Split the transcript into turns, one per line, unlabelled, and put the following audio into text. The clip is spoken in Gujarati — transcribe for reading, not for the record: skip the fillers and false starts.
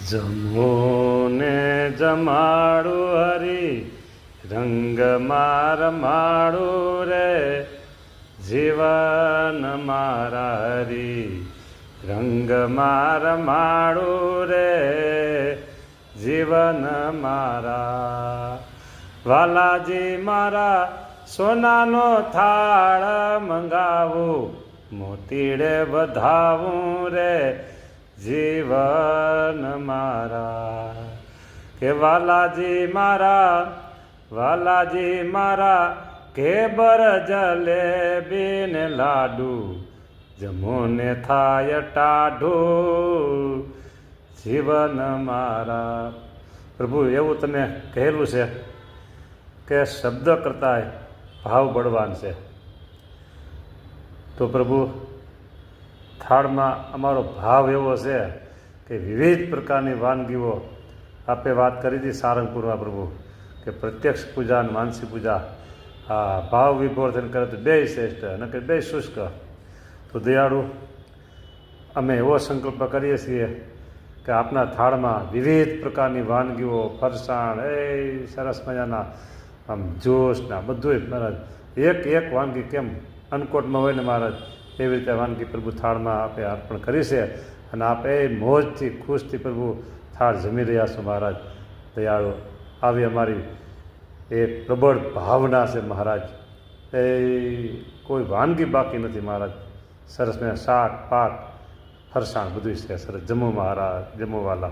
જમોને જમાડું હરી રંગમાં રમાડું રે જીવન મારા હરી રંગમાં રમાડું રે જીવન મારા વાલાજી મારા સોનાનો થાળ મંગાવું મોતીડે વધાવું રે જીવન મારા કે વાલાજી મારા ઘેબર જલેબી ને લાડુ જમોને થાય ટાઢું જીવન મારા. પ્રભુ એવું તમે કહેલું છે કે શબ્દ કરતાં ભાવ બળવાન છે. તો પ્રભુ થાળમાં અમારો ભાવ એવો છે કે વિવિધ પ્રકારની વાનગીઓ આપે વાત કરી હતી સારંગપુરમાં પ્રભુ કે પ્રત્યક્ષ પૂજા અને માનસી પૂજા આ ભાવ વિભોર થઈને કરે તો બે શ્રેષ્ઠ અને કે બે શુષ્ક. તો દયાળુ અમે એવો સંકલ્પ કરીએ છીએ કે આપના થાળમાં વિવિધ પ્રકારની વાનગીઓ ફરસાણ સરસ મજાના આમ જ્યુસના બધું મહારાજ એક વાનગી કેમ અનકોટમાં હોય ને મહારાજ એવી રીતે વાનગી પ્રભુ થાળમાં આપે અર્પણ કરી છે અને આપ એ મોજથી ખુશથી પ્રભુ થાળ જમી રહ્યા છો મહારાજ. દયાળુ આવી અમારી એક પ્રબળ ભાવના છે મહારાજ. કોઈ વાનગી બાકી નથી મહારાજ. સરસ મેં શાક પાક ફરસાણ બધું છે સરસ. જમો મહારાજ જમો વાલા.